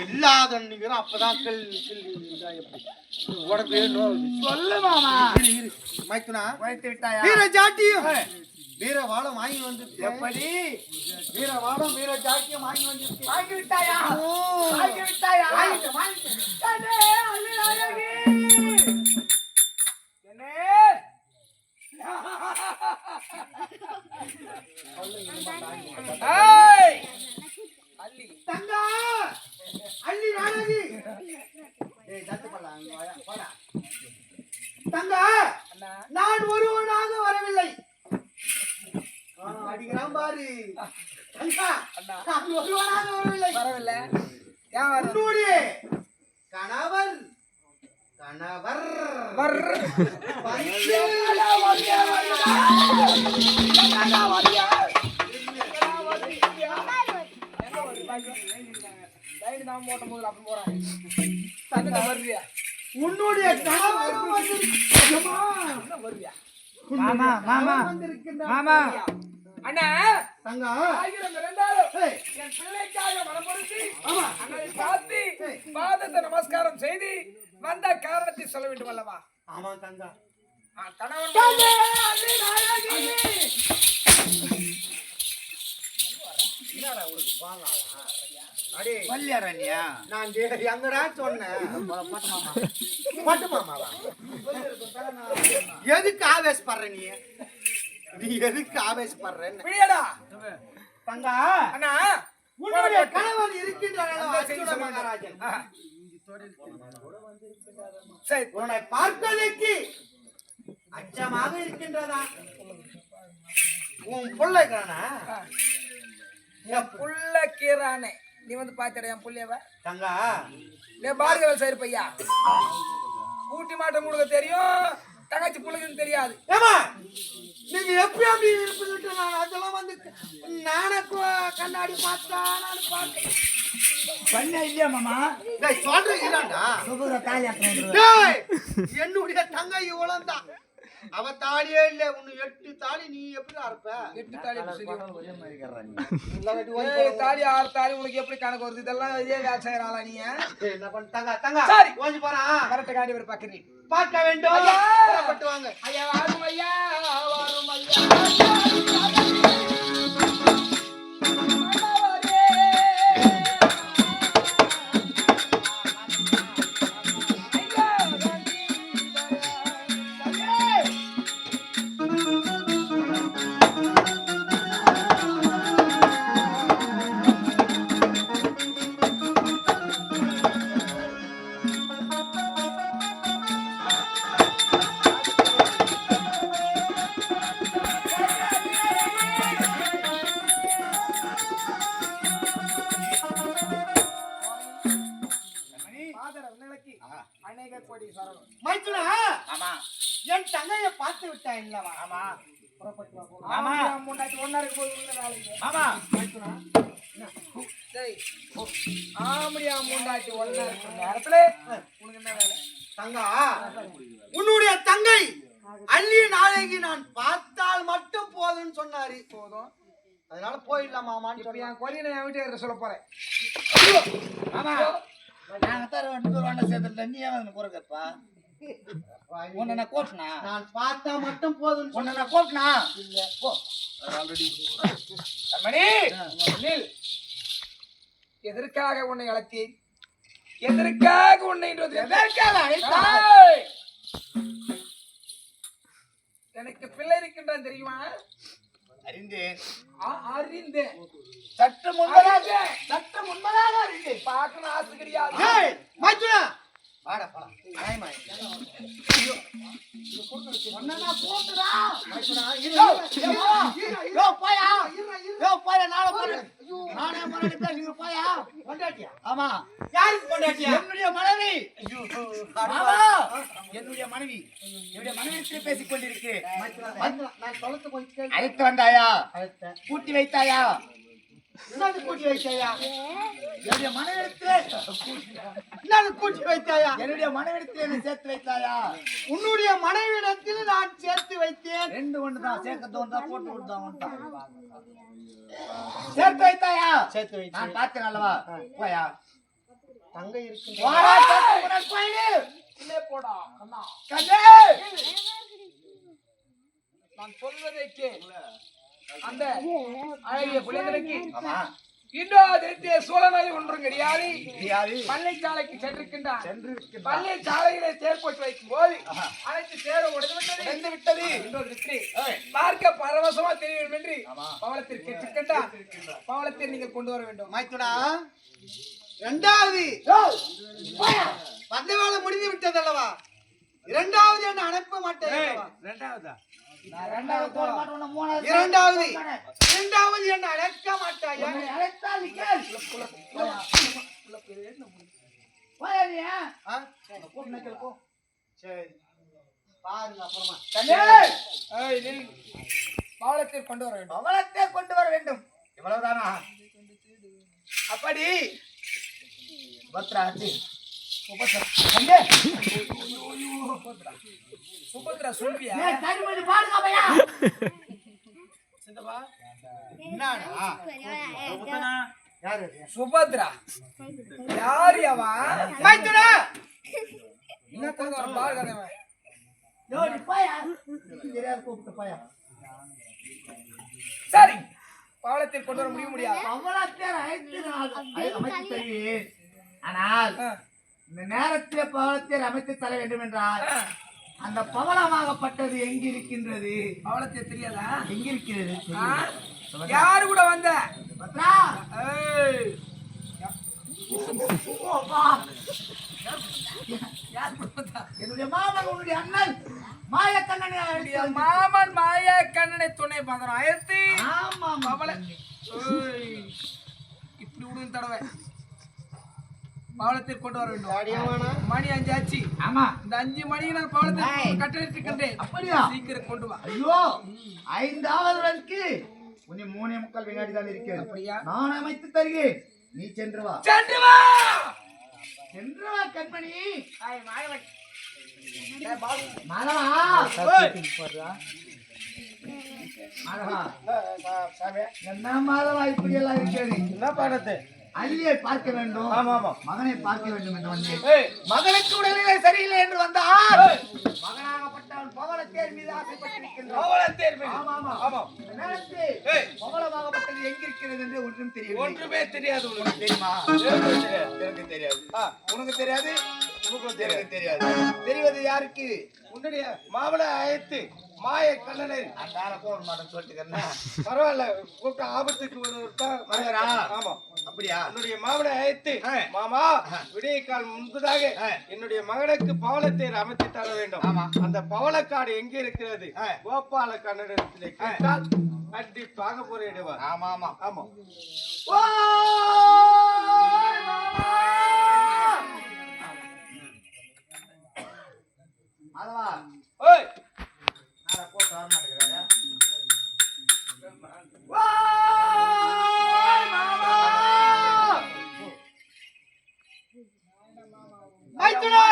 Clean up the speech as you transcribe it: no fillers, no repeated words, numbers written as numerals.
இல்லாதன்னுங்கிறோம். அப்பதான் கேள்வி சொல்லு மாமா. மைத்துனா வைத்து விட்டாயா? வீர ஜாட்டியும் வீர வாழம் வாங்கி வந்து எப்படி? வீர வாழம் வீர ஜாட்டியும் வாங்கி வந்து வாங்கி விட்டாயா? வாங்கி விட்டாயா? அடே, அழகி. என்னே? ஏய்! அள்ளி. தங்கா அள்ளி நாடகி. ஏய் தட்டு பல்ல அங்க வாயா போடா. தங்கா அண்ணா, நான் ஒருவனாக வரவில்லை. அடிக்கிறான் பாரு. தங்கா நான் ஒருவனாக வரவில்லை. வரவில்லை. ஏன் வர? உன்னுடைய கணவர் கணவர் வர்ற. வரியா. உன்னுடைய கணவர் மாமா மாமா மாமா அண்ணா தங்கா என் பிள்ளைக்காக மனமுறுத்தி அண்ணனை பார்த்து பாதத்தை நமஸ்காரம் செய்து வந்த காரணத்தை சொல்ல வேண்டும் அல்லவா? ஆமா தங்கா கணவன் நான் எங்கடா சொன்னேன் பட்டு மாமாவா? எதுக்கு ஆவேசப்படுற நீ? நீ எதுக்கு ஆவேசப்படுறேன்னு பிடியடா தங்கா. அண்ணா உன்னுடைய கணவன் இருக்கின்றான் மகாராஜன். சரி, உன்னை பார்ப்பதற்கு அச்சமாக இருக்கின்றதா? உன் பிள்ளைக்கானா என் புள்ள கீரானே நீ வந்து பாத்திட என் புள்ளையவ தங்கா. நீ பாரதியார் சரி பையா ஊட்டி மாட்டம் கொடுக்க தெரியும், தங்கச்சி புள்ளைக்கு தெரியாது. ஏமா நீங்க எப்படி இருப்பீங்க? நான் அதெல்லாம் வந்து நானே கண்ணாடி பார்த்தா நான் பார்த்தேன். பண்ண இல்லையா மாமா? சொல்றீங்கடா என்னுடைய தங்கை இவ்வளவுதான். அவ தாலியே இல்ல. உன்னு 8 தாலி. நீ எப்படி அறுப்ப? 8 தாலி தாலி 6 தாலி உனக்கு எப்படி கணக்கு வருது? இதெல்லாம் இதே வேலை செய்யறாளா நீ? என்ன பண்ணிட்டாங்க தங்கா? சரி கொஞ்சம் போறான். கரெக்ட் காண்டி ஒரு பக்கரி பார்க்க வேண்டும். பட்டுவாங்க. ஐயா வாரும் ஐயா வாரும் ஐயா. என் தங்கையை பார்த்து விட்டா இல்லவா? ஆமா ஆமா முன்னாடி ஒன்னா இருக்கு ஆமா சரி ஆமடியா முன்னாடி ஒன்னா இருக்கு நேரத்துல உனக்கு என்ன வேலை? தங்கா உன்னுடைய தங்கை அள்ளி நாளைக்கு நான் பார்த்தால் மட்டும் போதும்னு சொன்னாரு. போதும், அதனால போயிடலாம் மாமான்னு இப்ப சொல்லி என் கொலியை என் வீட்டுக்கு சொல்ல போறேன். ஆமா நாங்க தர 2 பேர் ஒண்ணா சேர்ந்துட்டா நீ ஏன் குறைக்கப்பா? உன்னை நான் கோட்டனா? நான் பார்த்தா மட்டும் போதும். உன்னை நான் கோட்டனா? இல்ல போ. கண்மணி நில். எதற்காக உன்னை அழைத்தேன்? எதற்காக உன்னை எதற்காக அழைத்தாய்? எனக்கு பிள்ளை இருக்கின்றான் தெரியுமா? அறிந்தேன் அறிந்தேன். சற்று முன்பதாக அறிந்தேன். பார்க்கணும் ஆசை கிடையாது. ஏய் மாச்சுனா வாடா போலாம். நாயமா ஒண்ணா போடுடா. மாச்சுனா யோ போயா. யோ போயா நாளை போறேன். நானே மறுபடியும் பேசுங்க போயா. கொண்டாட்டியா? ஆமா யாருக்கு கொண்டாட்டியா? என்னுடைய மனைவி. ஐயோ ஆமா என்னுடைய மனைவி. என்னுடைய மனைவியிடத்தில் பேசிக் கொண்டிருக்கிறேன். நான் சொல்றது கொஞ்சம் அழைத்து வந்தாயா? கேட்க. கூட்டி வைத்தாயா? என்னது கூட்டி வைத்தாயா? என்னுடைய மனைவிடத்தில் என்னது கூட்டி வைத்தாயா? என்னுடைய மனைவிடத்தில் என்னை சேர்த்து வைத்தாயா? உன்னுடைய மனைவிடத்தில் நான் சேர்த்து வைத்தேன். 2 ஒன்று தான் சேர்க்கறது ஒன்றா போட்டு விட்டுதான் ஒன்றா சேர்த்து வைத்தாயா? சேர்த்து வைத்தேன். நான் பார்த்தேன் அல்லவா? போயா தங்க இருக்கு வாடா தங்க உனக்கு போயிடு. உள்ளே போடா அண்ணா. கண்ணே. நான் சொல்வதை கேள். அந்த அழகிய பிள்ளைகளுக்கு ஆமா. இன்னொரு சூழலை ஒன்றும் கிடையாது. யாரு? பள்ளிச்சாலைக்கு சென்றிருக்கின்றான். சென்றிருக்கின்றான். பள்ளிச்சாலையிலே தேர் போட்டு வைக்கும் போது அனைத்து தேரும் உடைந்து விட்டது. இன்னொரு வெற்றி பார்க்க பரவசமா தெரிய வேண்டும் என்று பவளத்திற்கு கேட்டுக்கின்றான். பவளத்தை நீங்கள் கொண்டு வர வேண்டும். மைத்துடா இரண்டாவது பந்த வேலை முடிந்து விட்டது அல்லவா? இரண்டாவது என்ன அனுப்ப மாட்டேன் அல்லவா? நான் ரெண்டாவது போட மாட்டேன், உன்னை மூணாவது இரண்டாவது போடுறேன். இரண்டாவது என்ன அழைக்க மாட்டாயா? உன்னை அழைத்தால் நீ கேள். போயா நீ? ஆ? கூட்டின கேள் போ. சரி பாருங்க அப்புறமா. கண்ணே. ஏய், நில். பவளத்தை கொண்டு வர வேண்டும். பவளத்தை கொண்டு வர வேண்டும். இவ்வளவுதானா? அப்படி பத்ராஜி கண்ணே. சுபத்ரா சொல்வியா? ஏய், தனிமணி பாடுங்க பையா. சித்தப்பா என்னடா? யாரு? சுபத்ரா யார் அவன்? மைத்துடா என்ன கொண்டு வர பாருங்க அவன். யோ, நீ போயா. தெரியாது கூப்பிட்டு போயா. சரி பவளத்தை கொண்டு வர முடியாது. பவளத்தை அமைத்து தருவேன். ஆனால் இந்த நேரத்திலே பவளத்தை அமைத்து தர வேண்டும் என்றால் அந்த பவளமாகப்பட்டது எங்கிருக்கின்றது? பவளத்தை தெரியாதா? எங்கிருக்கிறது? யாரு கூட வந்த? பத்ரா. ஏய், ஓ, வா. யார் கூட வந்தா? என்னுடைய மாமன், உன்னுடைய அண்ணன் மாயக்கண்ணனை உன்னுடைய மாமன் மாய கண்ணனை துணை பந்தனம் ஆயிரத்தி ஆமா பவள. ஏய், இப்படி விடுங்க தடவை பவளத்தை கொண்டு வர வேண்டும். மணி 5 ஆச்சு. ஆமா. இந்த 5 மணிக்கு நான் பவளத்தை கட்டளிட்டிருக்கின்றேன். அப்படியா? சீக்கிரம் கொண்டு வா. ஐயோ, 5வது வரைக்கு உன்னை 3.25 வினாடி தான் இருக்கிறது. அப்படியா? நான் அமைத்து தருகிறேன். நீ சென்று வா. சென்று வா. சென்று வா கண்மணி. ஐய் மாயவன். ஏய் பாபு. மாலவா. மாலவா. என்ன மாலவா இப்படி எல்லாம் இருக்கிறது? என்ன பாடத்து? அள்ளியை பார்க்க வேண்டும். ஆமா ஆமா. மகனை பார்க்க வேண்டும் என்று வந்தேன். ஏய், மகனுக்கு உடல்நிலை சரியில்லை என்று வந்தால் மகனாகப்பட்டவன் பவளத்தேர் மீது ஆசைப்பட்டிருக்கின்றான். பவளத்தேர் மீது. ஆமா ஆமா ஆமா. இந்த நேரத்தில் ஏய், பவளமாகப்பட்டது எங்கிருக்கிறது என்று ஒன்றும் தெரியவில்லை. ஒன்றுமே தெரியாது உனக்கு. தெரியுமா? எனக்கு தெரியாது. உனக்கு தெரியாது, உனக்கு தெரியாது. தெரியாது. தெரிவது யாருக்கு? உன்னுடைய மாவளை அழைத்து மாய கண்ணனை அந்த ஆளை போக மாட்டேன்னு சொல்லிட்டுக்கிறேன். பரவாயில்ல கூப்பிட்ட ஆபத்துக்கு மனிதரா? ஆமா. அப்படியா? என்னுடைய மாவளை அழைத்து மாமா விடிய கால் முன்பதாக என்னுடைய மகனுக்கு பவளத்தேர் அமைத்து தர வேண்டும். ஆமா. அந்த பவளக்காடு எங்க இருக்கிறது? கோபால கண்ணனிடத்திலே கேட்டால் கண்டிப்பாக போரிடுவார். ஆமா ஆமா ஆமா. மாதவா, ஓய், நான் போட்டு வர மாட்டேங்கிறாரு. மைத்துடா!